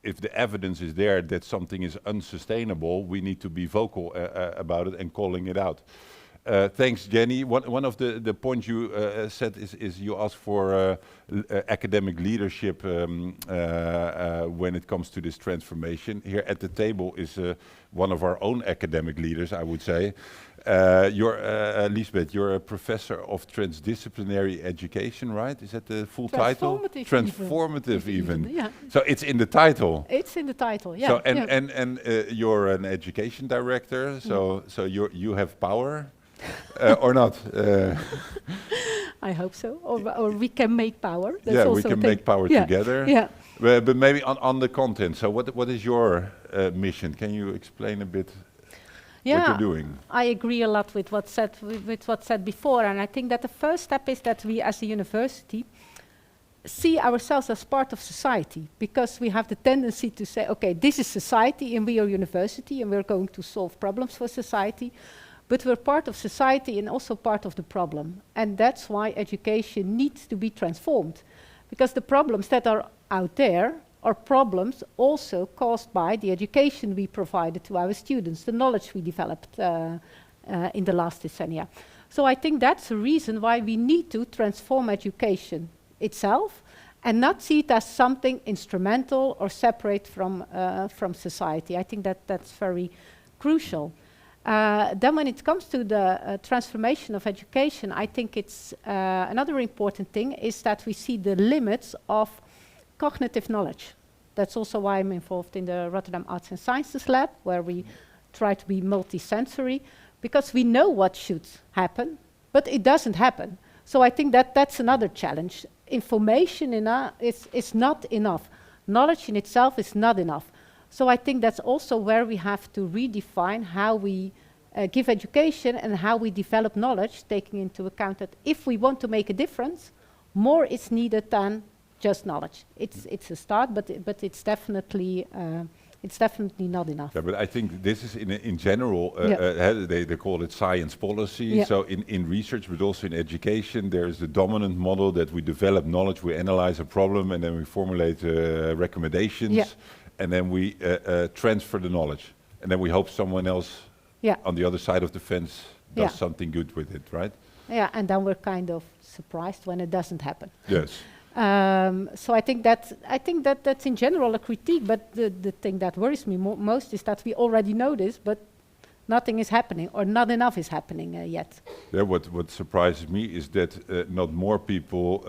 if the evidence is there that something is unsustainable, we need to be vocal about it and calling it out. Thanks, Jenny. One of the points you said is you asked for academic leadership when it comes to this transformation. Here at the table is one of our own academic leaders, I would say. Lisbeth, you're a professor of transdisciplinary education, right? Is that the full title? Transformative even. Yeah. So it's in the title. It's in the title, yeah. So and you're an education director, so you have power. Or not? I hope so. Or we can make power. That's yeah, also we can make power together. Yeah. But maybe on the content. So what is your mission? Can you explain a bit what you're doing? I agree a lot with what's said before, and I think that the first step is that we, as a university, see ourselves as part of society, because we have the tendency to say, okay, this is society, and we are university, and we're going to solve problems for society. But we're part of society and also part of the problem. And that's why education needs to be transformed. Because the problems that are out there are problems also caused by the education we provided to our students, the knowledge we developed in the last decennia. So I think that's the reason why we need to transform education itself and not see it as something instrumental or separate from society. I think that's very crucial. Then when it comes to the transformation of education, I think it's another important thing is that we see the limits of cognitive knowledge. That's also why I'm involved in the Rotterdam Arts and Sciences Lab, where we try to be multisensory, because we know what should happen, but it doesn't happen. So I think that's another challenge. Information is not enough. Knowledge in itself is not enough. So I think that's also where we have to redefine how we give education and how we develop knowledge, taking into account that if we want to make a difference, more is needed than just knowledge. It's a start, but it's definitely not enough. Yeah, but I think this is in general, they call it science policy. Yeah. So in research, but also in education, there is the dominant model that we develop knowledge, we analyze a problem, and then we formulate recommendations. Yeah. And then we transfer the knowledge. And then we hope someone else on the other side of the fence does something good with it, right? Yeah, and then we're kind of surprised when it doesn't happen. Yes. So I think that's in general a critique, but the thing that worries me most is that we already know this, but nothing is happening, or not enough is happening yet. Yeah, what surprises me is that not more people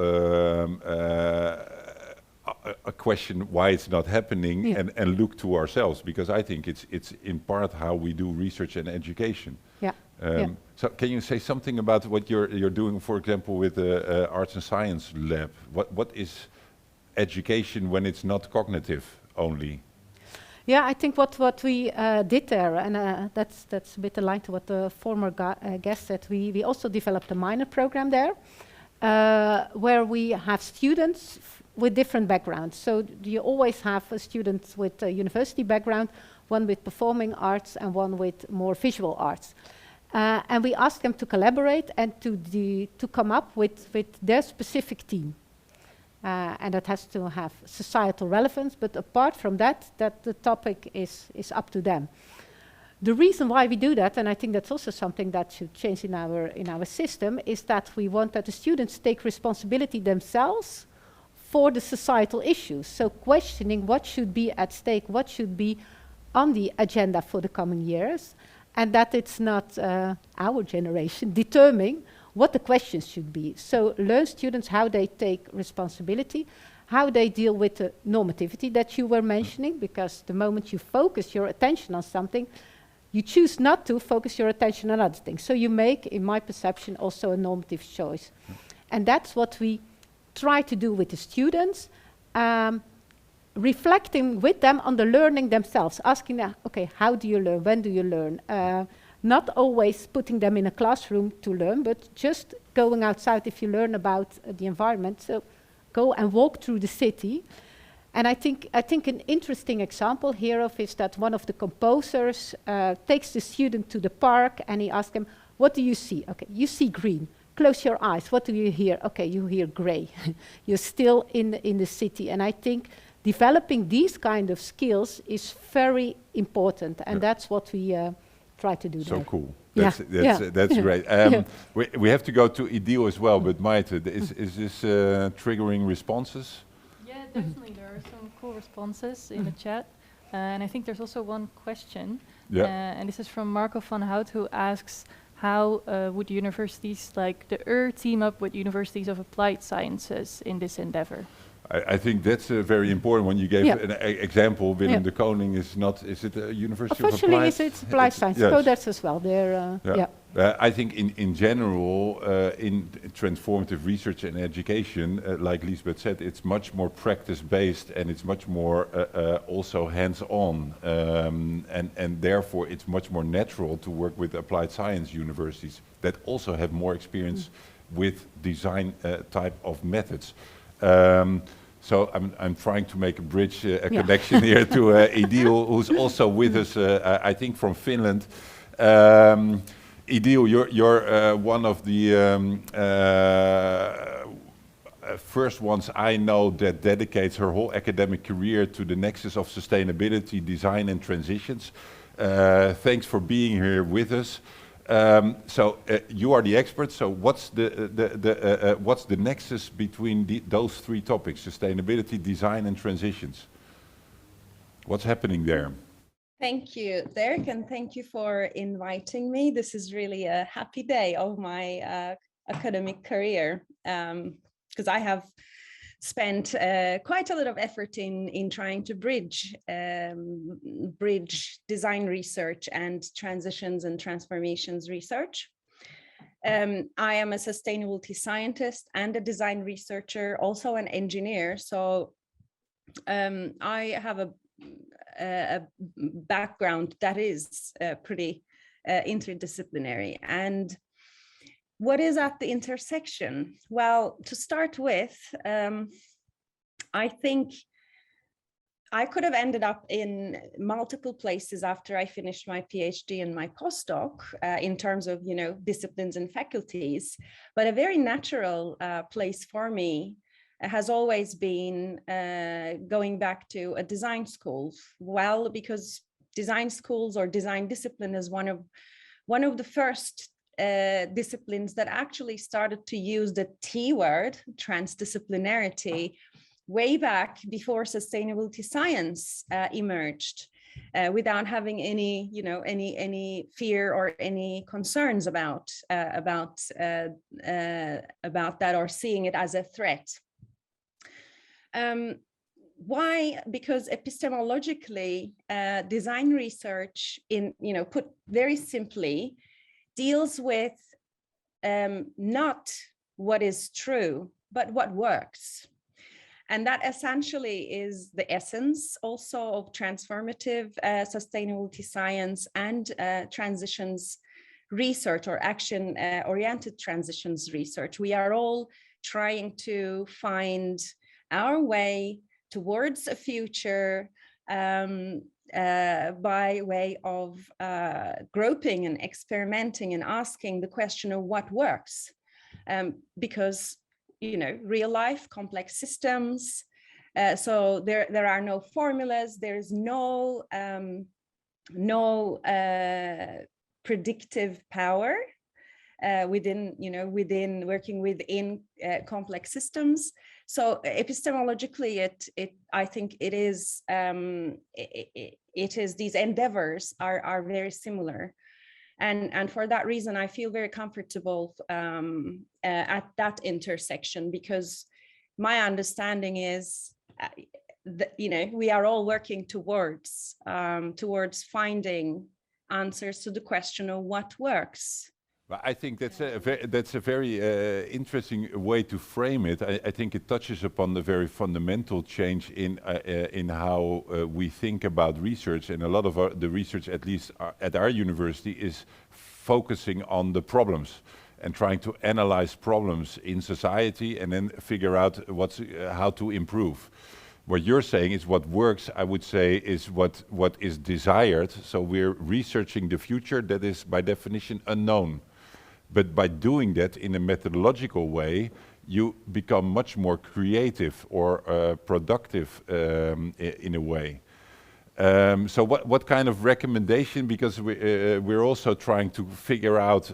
a question why it's not happening and look to ourselves, because I think it's in part how we do research and education. Yeah. So can you say something about what you're doing, for example, with the Arts and Science Lab? What is education when it's not cognitive only? Yeah, I think what we did there, and that's a bit aligned to what the former guest said, we also developed a minor program there, where we have students with different backgrounds. So you always have students with a university background, one with performing arts and one with more visual arts. And we ask them to collaborate and to come up with their specific team. And that has to have societal relevance, but apart from that the topic is up to them. The reason why we do that, and I think that's also something that should change in our system, is that we want that the students take responsibility themselves for the societal issues. So questioning what should be at stake, what should be on the agenda for the coming years, and that it's not our generation determining what the questions should be. So learn students how they take responsibility, how they deal with the normativity that you were mentioning, because the moment you focus your attention on something, you choose not to focus your attention on other things. So you make, in my perception, also a normative choice. And that's what we try to do with the students, reflecting with them on the learning themselves, asking them, okay, how do you learn, when do you learn? Not always putting them in a classroom to learn, but just going outside if you learn about the environment. So go and walk through the city. And I think an interesting example here of is that one of the composers takes the student to the park and he asks him, what do you see? Okay, you see green. Close your eyes. What do you hear? Okay, you hear gray. You're still in the city. And I think developing these kind of skills is very important. And that's what we try to do there. So cool. That's great. We have to go to Idil as well, but Maite, is this triggering responses? Yeah, definitely. There are some cool responses in the chat. And I think there's also one question. And this is from Marco van Hout, who asks, how would universities like the team up with universities of applied sciences in this endeavor? I think that's very important. When you gave an example, Willem de Koning is not, is it a university of applied? Officially, it's applied science. Yes. Codex as well. They're, I think in general, in transformative research and education, like Lisbeth said, it's much more practice-based and it's much more also hands-on. And therefore, it's much more natural to work with applied science universities that also have more experience with design type of methods. So I'm trying to make a bridge, a connection here to Idil, who's also with us, I think from Finland. Idil, you're one of the first ones I know that dedicates her whole academic career to the nexus of sustainability, design and transitions. Thanks for being here with us. So you are the expert. So what's the nexus between those three topics: sustainability, design, and transitions? What's happening there? Thank you, Dirk, and thank you for inviting me. This is really a happy day of my academic career because I have spent quite a lot of effort in trying to bridge design research and transitions and transformations research. I am a sustainability scientist and a design researcher, also an engineer. So I have a background that is pretty interdisciplinary. And what is at the intersection? Well, to start with, I think I could have ended up in multiple places after I finished my PhD and my postdoc in terms of, disciplines and faculties, but a very natural place for me has always been going back to a design school. Well, because design schools or design discipline is one of the first disciplines that actually started to use the T word, transdisciplinarity, way back before sustainability science emerged, without having any, any fear or any concerns about that or seeing it as a threat. Why? Because epistemologically, design research, put very simply, deals with not what is true, but what works. And that essentially is the essence also of transformative sustainability science and transitions research or action-oriented transitions research. We are all trying to find our way towards a future by way of groping and experimenting and asking the question of what works. Because, real life, complex systems, so there are no formulas, there's no predictive power within working within complex systems. So epistemologically, I think it is these endeavors are very similar, and for that reason, I feel very comfortable at that intersection, because my understanding is that, we are all working towards finding answers to the question of what works. Well, I think that's a very interesting way to frame it. I think it touches upon the very fundamental change in how we think about research, and a lot of the research, at least at our university, is focusing on the problems and trying to analyze problems in society and then figure out how to improve. What you're saying is what works, I would say, is what is desired. So we're researching the future that is by definition unknown. But by doing that in a methodological way, you become much more creative or productive in a way. So what kind of recommendation, because we're also trying to figure out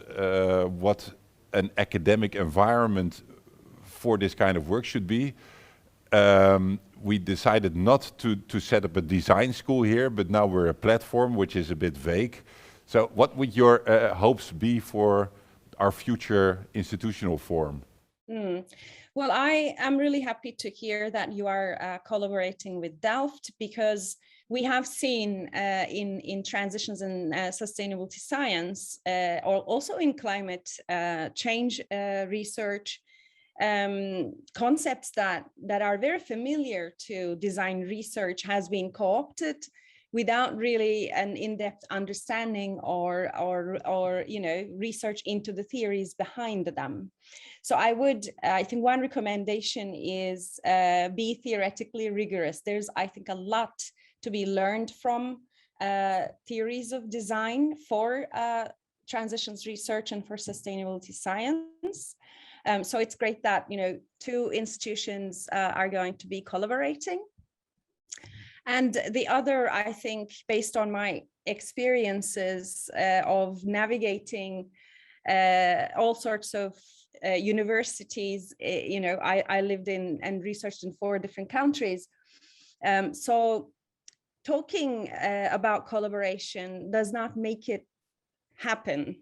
what an academic environment for this kind of work should be. We decided not to set up a design school here, but now we're a platform, which is a bit vague. So what would your hopes be for our future institutional form? Well, I am really happy to hear that you are collaborating with Delft, because we have seen in transitions in sustainability science, or also in climate change research, concepts that are very familiar to design research has been co-opted without really an in-depth understanding or research into the theories behind them. So I think one recommendation is be theoretically rigorous. There's, I think, a lot to be learned from theories of design for transitions research and for sustainability science. So it's great that two institutions are going to be collaborating. And the other, I think, based on my experiences of navigating all sorts of universities, I lived in and researched in 4 different countries. So talking about collaboration does not make it happen.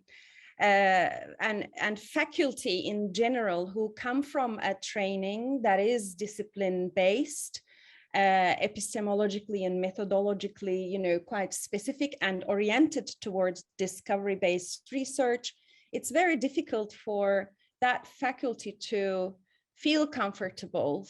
And faculty in general who come from a training that is discipline-based, epistemologically and methodologically, quite specific and oriented towards discovery-based research, it's very difficult for that faculty to feel comfortable,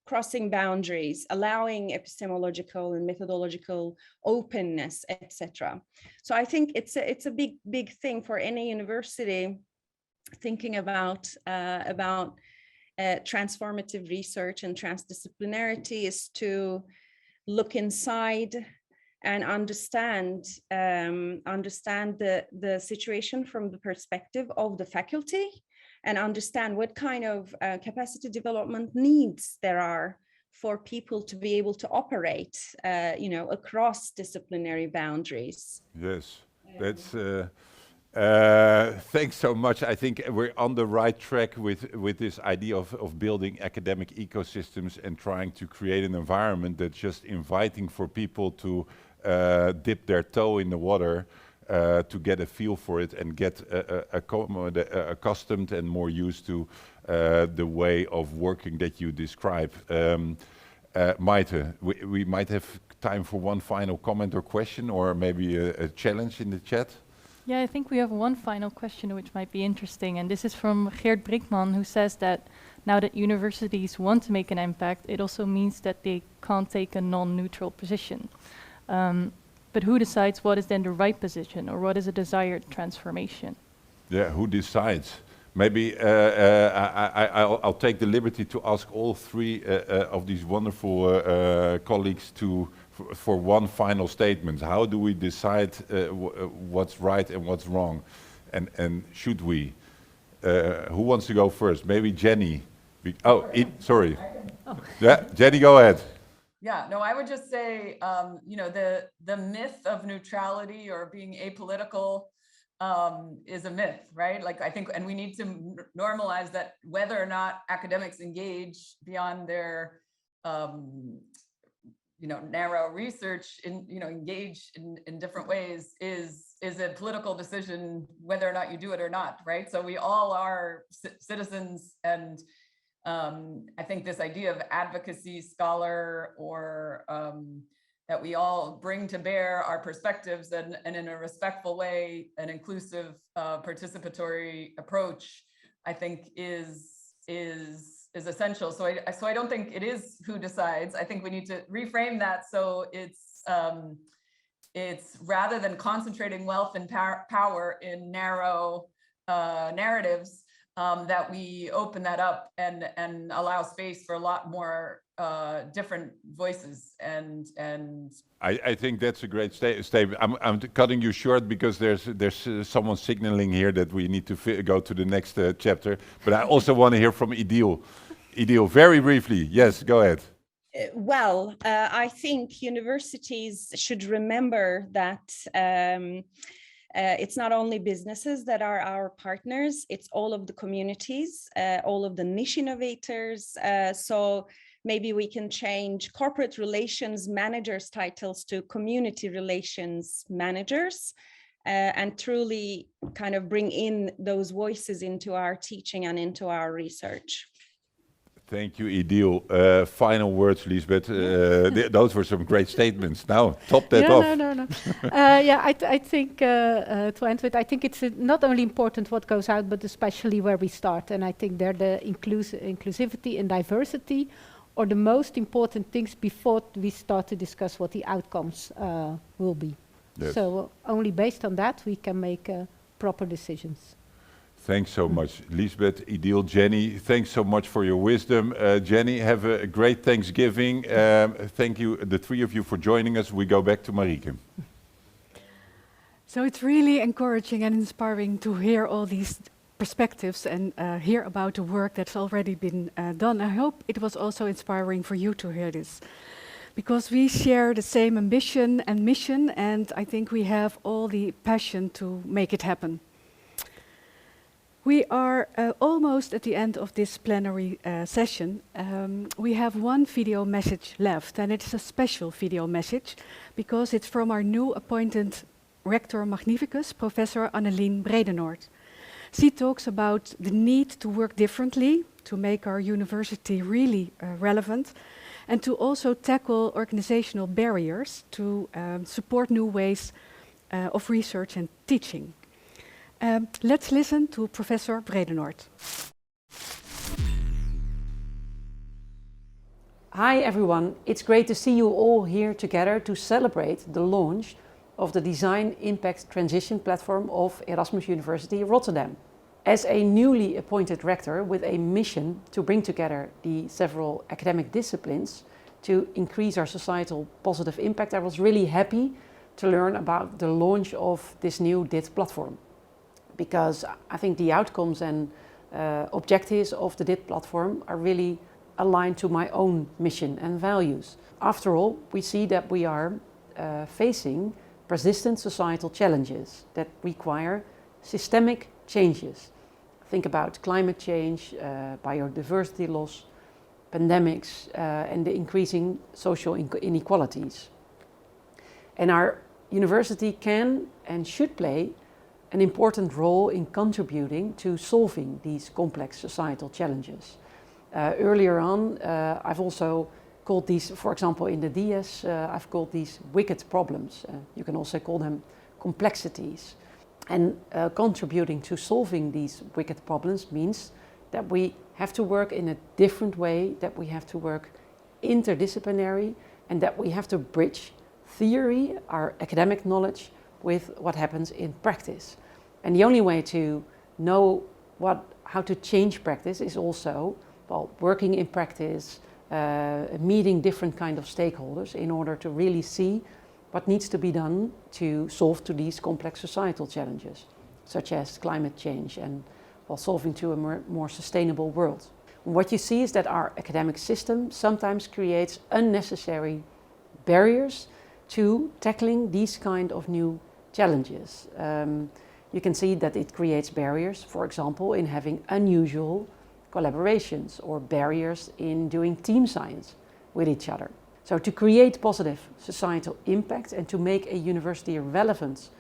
crossing boundaries, allowing epistemological and methodological openness, etc. So I think it's a big thing for any university thinking about transformative research and transdisciplinarity, is to look inside and understand the situation from the perspective of the faculty, and understand what kind of capacity development needs there are for people to be able to operate, across disciplinary boundaries. Yes, that's. Thanks so much. I think we're on the right track with this idea of building academic ecosystems and trying to create an environment that's just inviting for people to dip their toe in the water, to get a feel for it and get accustomed and more used to the way of working that you describe. Maite, we might have time for one final comment or question, or maybe a challenge in the chat. Yeah, I think we have one final question which might be interesting, and this is from Geert Brinkman, who says that now that universities want to make an impact, it also means that they can't take a non-neutral position. But who decides what is then the right position, or what is a desired transformation? Yeah, who decides? Maybe I'll take the liberty to ask all 3 of these wonderful colleagues for one final statement. How do we decide what's right and what's wrong? And should we? Who wants to go first? Maybe Jenny. Sorry. Oh. Yeah, Jenny, go ahead. Yeah, no, I would just say, the myth of neutrality or being apolitical is a myth, right? Like, I think, and we need to normalize that whether or not academics engage beyond their, narrow research, engage in different ways is a political decision, whether or not you do it or not, right? So we all are citizens, and I think this idea of advocacy scholar or that we all bring to bear our perspectives and in a respectful way, an inclusive, participatory approach, I think is essential. So I don't think it is who decides. I think we need to reframe that so it's rather than concentrating wealth and power in narrow narratives, that we open that up and allow space for a lot more different voices. And I think that's a great statement. I'm cutting you short because there's someone signaling here that we need to go to the next chapter. But I also want to hear from Idil. Idil, very briefly. Yes, go ahead. Well, I think universities should remember that it's not only businesses that are our partners, it's all of the communities, all of the niche innovators. So maybe we can change corporate relations managers' titles to community relations managers, and truly kind of bring in those voices into our teaching and into our research. Thank you, Idil. Final words, Lisbeth. Those were some great statements. Now, top that off. No. I think to end with, I think it's not only important what goes out, but especially where we start. And I think there the inclusivity and diversity are the most important things before we start to discuss what the outcomes will be. Yes. So only based on that we can make proper decisions. Thanks so much, Lisbeth, Idil, Jenny. Thanks so much for your wisdom. Jenny, have a great Thanksgiving. Thank you, the three of you, for joining us. We go back to Marieke. So it's really encouraging and inspiring to hear all these perspectives and hear about the work that's already been done. I hope it was also inspiring for you to hear this, because we share the same ambition and mission, and I think we have all the passion to make it happen. We are almost at the end of this plenary session. We have one video message left, and it's a special video message because it's from our new appointed Rector Magnificus, Professor Annelien Bredenoord. She talks about the need to work differently to make our university really relevant, and to also tackle organizational barriers to support new ways of research and teaching. Let's listen to Professor Bredenoord. Hi everyone, it's great to see you all here together to celebrate the launch of the Design Impact Transition platform of Erasmus University Rotterdam. As a newly appointed rector with a mission to bring together the several academic disciplines to increase our societal positive impact, I was really happy to learn about the launch of this new DIT platform, because I think the outcomes and objectives of the DIT platform are really aligned to my own mission and values. After all, we see that we are facing persistent societal challenges that require systemic changes. Think about climate change, biodiversity loss, pandemics, and the increasing social inequalities. And our university can and should play an important role in contributing to solving these complex societal challenges. Earlier on, I've also called these, for example, in the DS, I've called these wicked problems. You can also call them complexities. And contributing to solving these wicked problems means that we have to work in a different way, that we have to work interdisciplinary, and that we have to bridge theory, our academic knowledge, with what happens in practice. And the only way to know how to change practice is also, working in practice, meeting different kind of stakeholders in order to really see what needs to be done to solve to these complex societal challenges, such as climate change and solving to a more sustainable world. What you see is that our academic system sometimes creates unnecessary barriers to tackling these kind of new challenges. You can see that it creates barriers, for example, in having unusual collaborations or barriers in doing team science with each other. So to create positive societal impact and to make a university relevant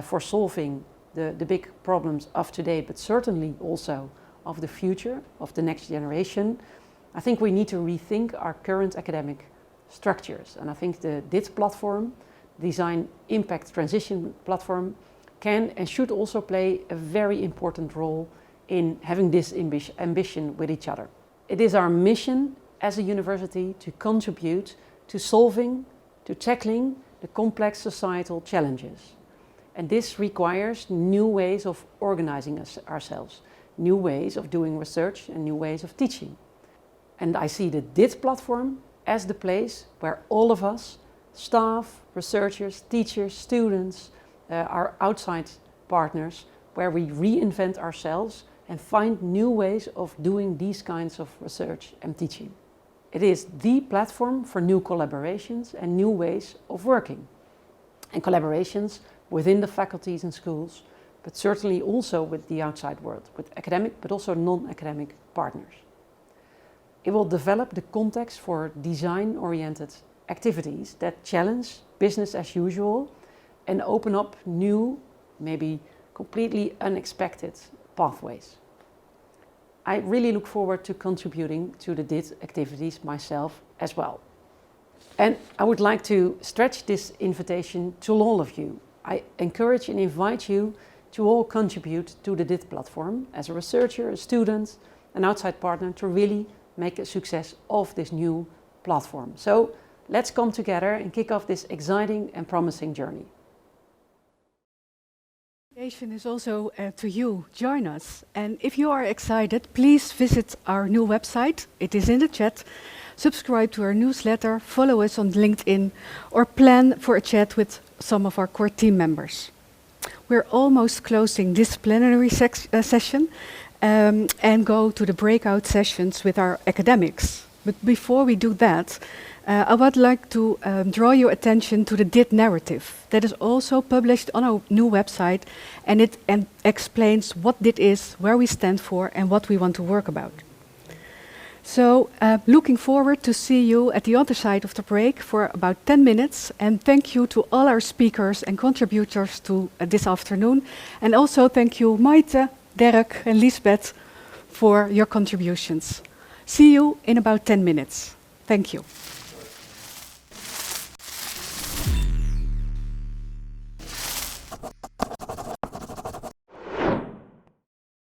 for solving the big problems of today, but certainly also of the future, of the next generation, I think we need to rethink our current academic structures. And I think the DIT platform, Design Impact Transition Platform, can and should also play a very important role in having this ambition with each other. It is our mission as a university to contribute to solving, to tackling the complex societal challenges. And this requires new ways of organizing ourselves, new ways of doing research and new ways of teaching. And I see the DIT platform as the place where all of us, staff, researchers, teachers, students, our outside partners, where we reinvent ourselves and find new ways of doing these kinds of research and teaching. It is the platform for new collaborations and new ways of working. And collaborations within the faculties and schools, but certainly also with the outside world, with academic but also non-academic partners. It will develop the context for design-oriented activities that challenge business as usual and open up new, maybe completely unexpected pathways. I really look forward to contributing to the DIT activities myself as well. And I would like to stretch this invitation to all of you. I encourage and invite you to all contribute to the DIT platform as a researcher, a student, an outside partner, to really make a success of this new platform. So let's come together and kick off this exciting and promising journey. The invitation is also to you. Join us. And if you are excited, please visit our new website. It is in the chat. Subscribe to our newsletter, follow us on LinkedIn, or plan for a chat with some of our core team members. We're almost closing this plenary session and go to the breakout sessions with our academics. But before we do that, I would like to draw your attention to the DIT narrative that is also published on our new website, and it explains what DIT is, where we stand for, and what we want to work about. So looking forward to see you at the other side of the break for about 10 minutes. And thank you to all our speakers and contributors to this afternoon. And also thank you, Maite, Derek and Lisbeth, for your contributions. See you in about 10 minutes. Thank you.